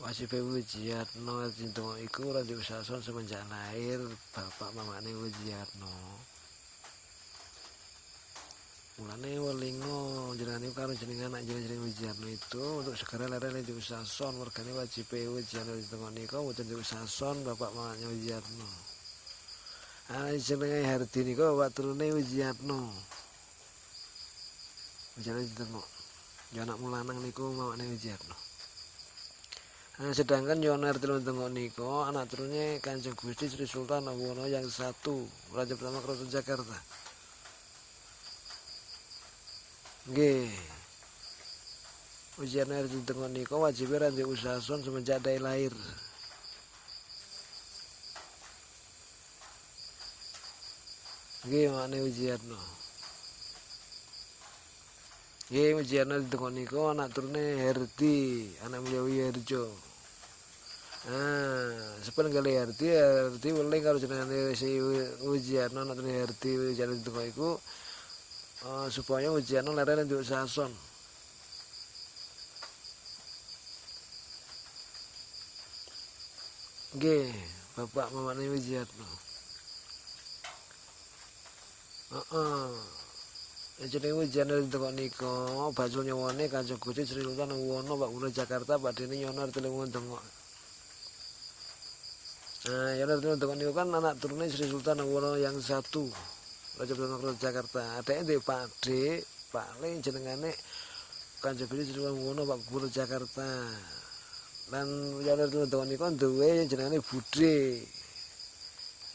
Wajib Wujiyatno Cintongo iku ora diusahason semenjak lahir bapak mamane Wujiyatno. Mulane welingo jenengan karo jenengan anak jeneng Wujiyatno itu untuk segera leren diusahason mergane wajib Wujiyatno Cintongo nika mboten diusahason bapak mamane Wujiyatno. Jenenge Hardi nika bapak turune Wujiyatno. Wujiyatno Cintongo. Ya anak mulanang niku mamane Wujiyatno. Sedangkan Yoner Tiluntungo niko anak turunnya Kanjeng Gusti Sri Sultan Hamengkubuwono yang satu Raja pertama Keraton Jakarta. Nggih. Yoner Tiluntungo niko wajib ora diusahason semenjak dari lahir. Nggih makne Wujiyatno. Nggih Wujiyatno Tiluntungo niko anak turune Herdi, anak Mulya Wiyarjo. Sepen kali Hardi weling karo jenengane si Wujiyatno anak turune Hardi Wujiyatno Cintongo iku supaya Wujiyatno leren diusahason. Nggih, bapak mamane Wujiyatno. Jenenge Wujiyatno Cintongo nika bacul nyawane Kanjeng Gusti Sri Sultan Hamengkubuwono Pak Gubernur Jakarta Padene Yoner Tiluntungo. Yoner Tiluntungo niku kan anak turune Sri Sultan Hamengkubuwono yang satu Raja pertama Keraton Jakarta. Adeke ndek pakde paling jenengane Kanjeng Gusti Sri Sultan Hamengkubuwono Pak Gubernur Jakarta. Lan Yoner Tiluntungo niku duwe jenengane Budhe.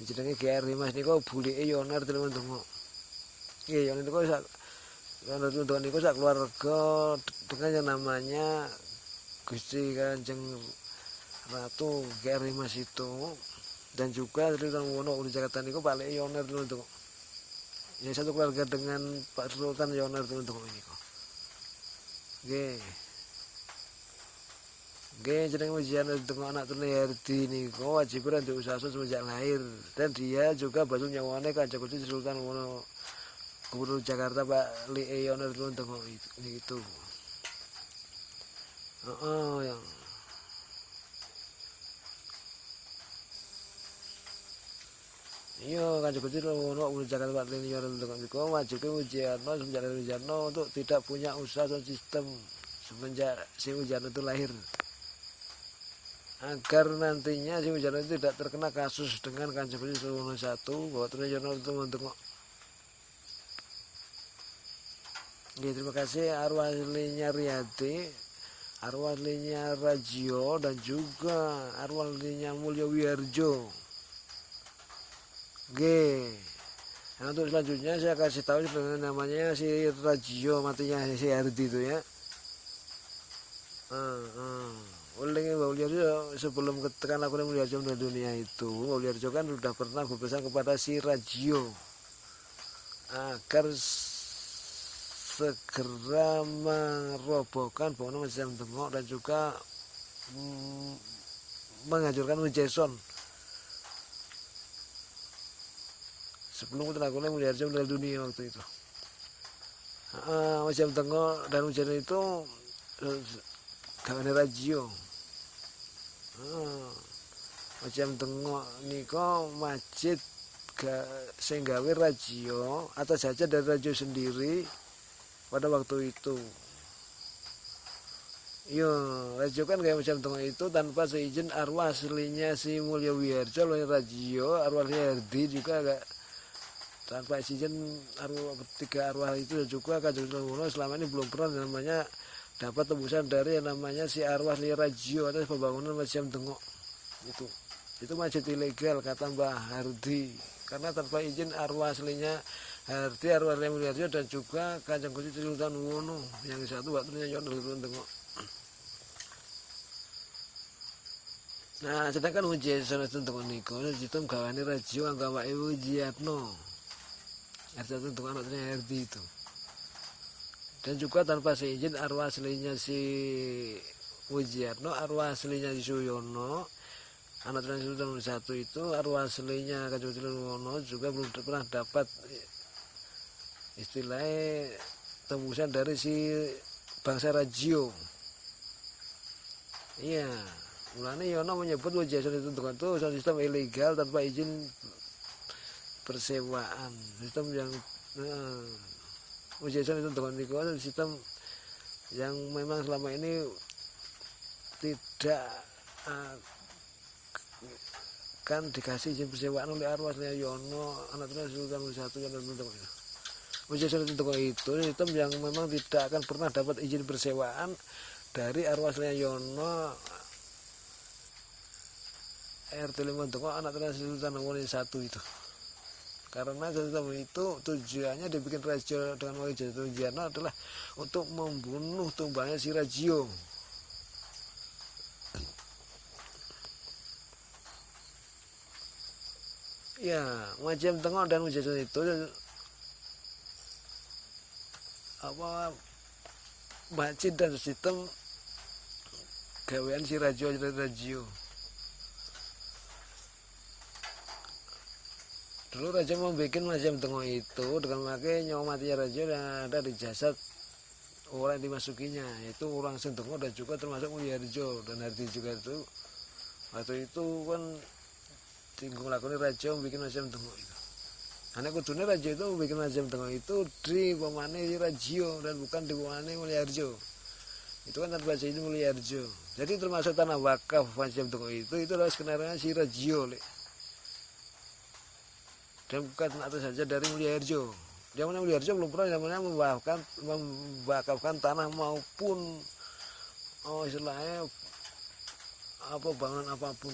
Jenenge GR Mas niku bulike Yoner Tiluntungo. Nggih, Yoner Tiluntungo niku sak keluarga dengan yang namanya Gusti Kanjeng Ratu GR Mas itu dan juga Sri Sultan Hamengkubuwono Jakarta niku Pak Yoner Tiluntungo. Ya satu keluarga dengan Pak Sultan Yoner Tiluntungo niku. Nggih. Nggih jenenge Wujiyatno Cintongo anak turune Hardi niku wajib ora diusahason semenjak lahir dan dia juga bacul nyawane Kanjeng Gusti Sri Sultan Hamengkubuwono Gubernur Jakarta Pak Yoner Tiluntungo itu. Yang iya Kanjeng Gusti Hamengkubuwono Gubernur Jakarta Pak Yoner Tiluntungo niku wajib Wujiyatno semenjak lahir Wujiyatno untuk tidak punya usaha sistem semenjak si Wujiyatno itu lahir. Agar nantinya si Wujiyatno itu tidak terkena kasus dengan Kanjeng Gusti Sri Sultan I bahwa turunnya Yoner Tiluntungo. Terima kasih arwah aslinya Riyadi, arwah aslinya Rajio dan juga arwah aslinya Mulya Wiyarjo. Nah, untuk selanjutnya saya kasih tahu namanya si Rajio matinya si Hardi itu ya. Ulingnya Mbak Wiyarjo sebelum ketekan lakukan Wiyarjo meninggal dunia itu, Mbak Wiyarjo kan sudah pernah berpesan kepada si Rajio agar segera merobohkan bangunan Masjid Cintongo dan juga menghancurkan Wijeson sebelum terlakukan Wiyarjo meninggal dunia waktu itu. Masjid Cintongo dan Wijeson itu gawane Rajio. Masjid Cintongo niko masjid sing gawe Rajio atas saja dari Rajio sendiri pada waktu itu. Rajio kan kayak Masjid Cintongo itu tanpa seizin arwah aslinya si Mulya Wiyarjo, Rajio, arwahnya Hardi juga agak tanpa izin arwah ketiga arwah itu juga Kanjeng Sunan selama ini belum pernah namanya dapat tembusan dari yang namanya si arwah Rajio atas pembangunan Masjid Cintongo itu masjid ilegal kata Mbah Hardi karena tanpa izin arwah aslinya Hardi arwah Wiyarjo dan juga Kanjeng Gusti Sri Sultan Hamengkubuwono yang satu waktunya Yoner Tiluntungo. Nah, sedangkan Wujiyatno Cintongo niku sistem gawane Rajio anggawake Wujiyatno. Hardi Cintongo anaknya Hardi itu. Dan juga tanpa seizin arwah aslinya si Wujiyatno, arwah aslinya si Suyono, anak Sri Sultan I itu arwah aslinya Kanjeng Gusti Hamengkubuwono juga belum pernah dapat istilahnya tembusan dari si bangsa Rajio. Iya, Mulane Yono menyebut Wijayasan ditentukan itu sistem ilegal tanpa izin persewaan. Sistem yang Wijayasan ditentukan itu sistem yang memang selama ini tidak kan dikasih izin persewaan oleh arwahnya Yono, anak turunan Sultan Hamengkubuwono I yang ditentukan itu. Wijayasan ditentukan itu sistem yang memang tidak akan pernah dapat izin persewaan dari arwahnya Yono RT 5 anak turunan Sultan Hamengkubuwono I itu. Karena sistem itu tujuannya dibikin raja dengan Wijayasan Wijayanto adalah untuk membunuh tumbangnya si Rajio. Ya, Majapahit Tengok dan Wijayasan itu masjid dan sistem gawean si Rajio. Dulu raja membuat Majapahit Tengok itu dengan memakai nyawa matinya raja yang ada di jasad orang yang dimasukinya, itu orang Sentengok dan juga termasuk Mulyaharjo dan Hardi juga itu. Waktu itu kan tinggal lakoni raja membuat Majapahit Tengok itu. Anak kudunya raja itu membuat Majapahit Tengok itu di pemane Rajio dan bukan di pemane Mulyaharjo. Itu kan tanpa izin Mulyaharjo. Jadi termasuk tanah wakaf Majapahit Tengok itu adalah skenario si Rajio. Dan bukan atas saja dari Mulyaharjo. Dia mana Mulyaharjo belum pernah namanya membakafkan tanah maupun istilahnya bangunan apapun.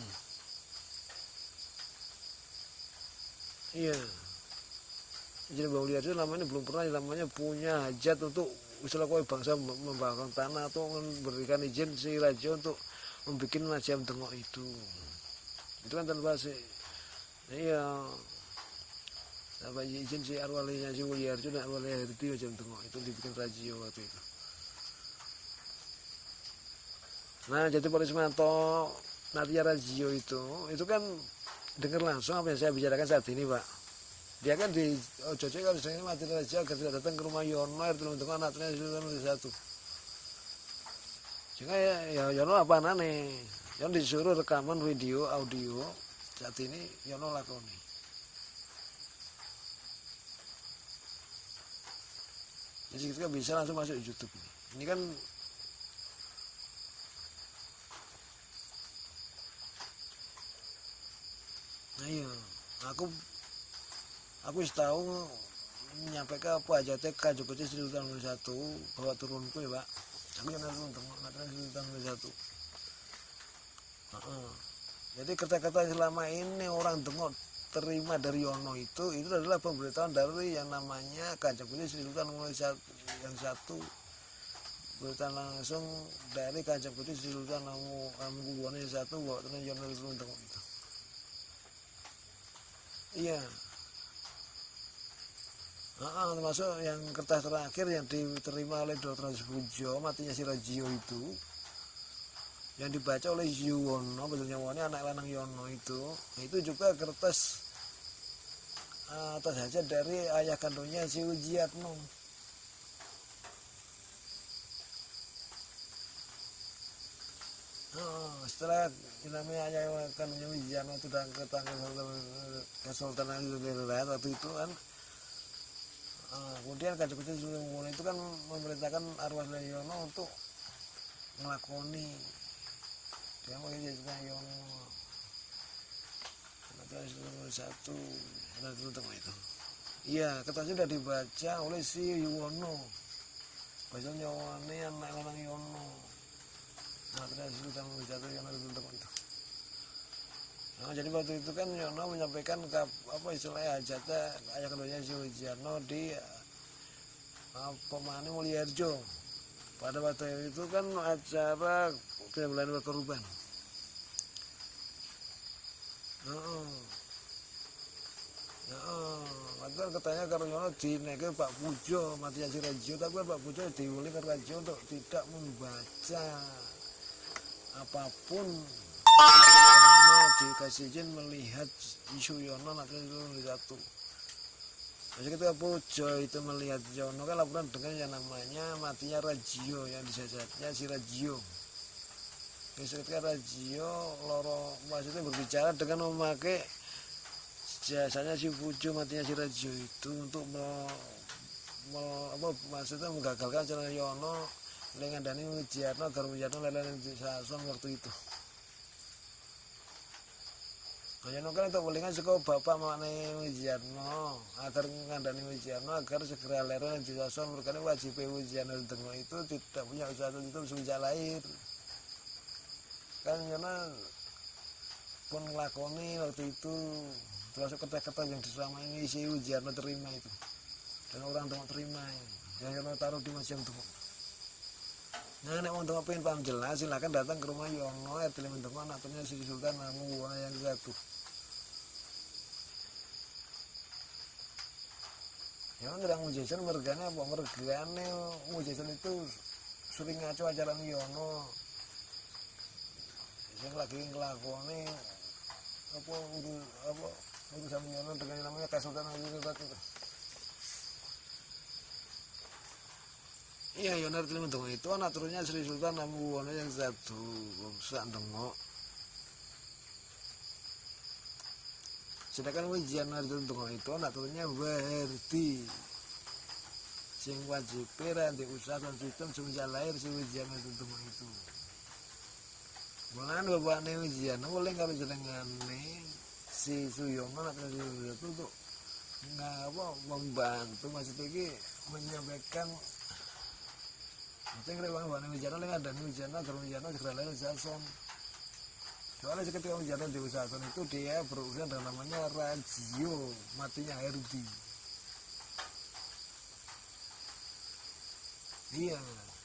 Iya. Jadi Mulyaharjo namanya belum pernah namanya punya hajat untuk istilah bangsa membakar tanah atau memberikan izin si raja untuk membuat Majapahit Tengok itu. Itu kan tanpa si tanpa izin si arwahnya si Mulyaharjo dan arwahnya Hardi Majapahit Tengok itu dibikin Rajio waktu itu. Nah, jadi Pak Rismanto Natya Rajio itu kan dengar langsung apa yang saya bicarakan saat ini, Pak. Dia kan di Jojo kan sedang mati raja agar tidak datang ke rumah Yono RT 5 anaknya Sultan Hamengkubuwono I. Sehingga ya Yono apa aneh? Yono disuruh rekaman video audio saat ini Yono lakoni. Jadi kita bisa langsung masuk di YouTube ini. Ini kan iya, aku tahu menyampaikan apa aja teh Kanjeng Gusti Sultan Hamengkubuwono I bawa turunku ya, Pak. Aku yang turun Sultan Hamengkubuwono I. Jadi kata-kata selama ini orang Tengok terima dari Yono itu adalah pemberitahuan dari yang namanya Kanjeng Gusti Sultan Hamengkubuwono I yang satu. Berita langsung dari Kanjeng Gusti Sultan Hamengkubuwono I yang satu bawa turun Yono Tengok itu. Iya. Termasuk yang kertas terakhir yang diterima oleh Dr. Subujo matinya si Rajio itu yang dibaca oleh Yuwono, betulnya Yono anak lanang Yono itu juga kertas atas saja dari ayah kandungnya si Wijiatno. Setelah namanya ayah kandungnya Wijiatno itu dan Kesultanan Wilayah waktu itu kan. Kemudian Kanjeng Gusti Sultan Hamengkubuwono itu kan memerintahkan arwah Yono untuk melakoni dia menjadi Yono satu dan Tengok itu. Iya, kertasnya sudah dibaca oleh si Yuwono. Baca nyawane anak lanang Yono. Nah, terus Sultan Hamengkubuwono Yono Tengok itu. Nah, jadi waktu itu kan Yono menyampaikan apa istilahnya hajatnya ayah keduanya si Wijiatno di pemane Mulyaharjo. Pada waktu itu kan acara penyembelihan korban. Waktu kan katanya kalau Yono dinaikin Pak Pujo matinya si Rajio, tapi Pak Pujo diuli ke Rajio untuk tidak membaca apapun. Dikasih izin melihat isu Yono nanti itu satu. Jadi ketika Pujo itu melihat Yono kan laporan dengan yang namanya matinya Rajio yang disajatnya si Rajio. ketika Rajio loro maksudnya berbicara dengan memakai jasanya si Pujo, matinya si Rajio itu untuk maksudnya menggagalkan Cana Yono ngandani Wijiarno agar Wijiarno lelen Sason waktu itu. Yono kan itu palingan suka bapak maknai Wijiarno agar ngandani Wijiarno agar segera leren di Sason, berkali wajib Wijiarno itu tidak punya usaha itu sejak lahir. Kan Yono pun ngelakoni waktu itu termasuk kata-kata yang selama ini si Wijiarno terima itu, dan orang tengok terima yang Yono taruh di macam tengok. Nah, nek mau tengok pengen paham jelas silakan datang ke rumah Yono RT 5 tengok anaknya si Sultan Hamengkubuwono yang satu. Yono tidak mujasan mergane apa mergane mujasan itu sering ngaco ajaran Yono yang lagi ngelakoni apa urusan Yono dengan namanya Kasultan Hamengkubuwono itu. Iya, Yono RT 5 tengok itu anak turunnya Sri Sultan Hamengkubuwono yang satu sak tengok. Sedangkan Wijiarno RT 5 tengok itu anak turunnya Waherdi sing wajib peran di usaha dan sistem semenjak lahir si Wijiarno RT 5 tengok itu. Bulan bapaknya Wijiarno boleh kalau jenengane si Suyono anak turunnya itu untuk membantu maksudnya ini menyampaikan itu kira bapaknya Wijiarno ada nih Wijiarno agar Wijiarno segera lahir Sason. Soalnya ketika Wijiarno di Sason itu dia berurusan dengan namanya Rajio, matinya Herdi. Iya.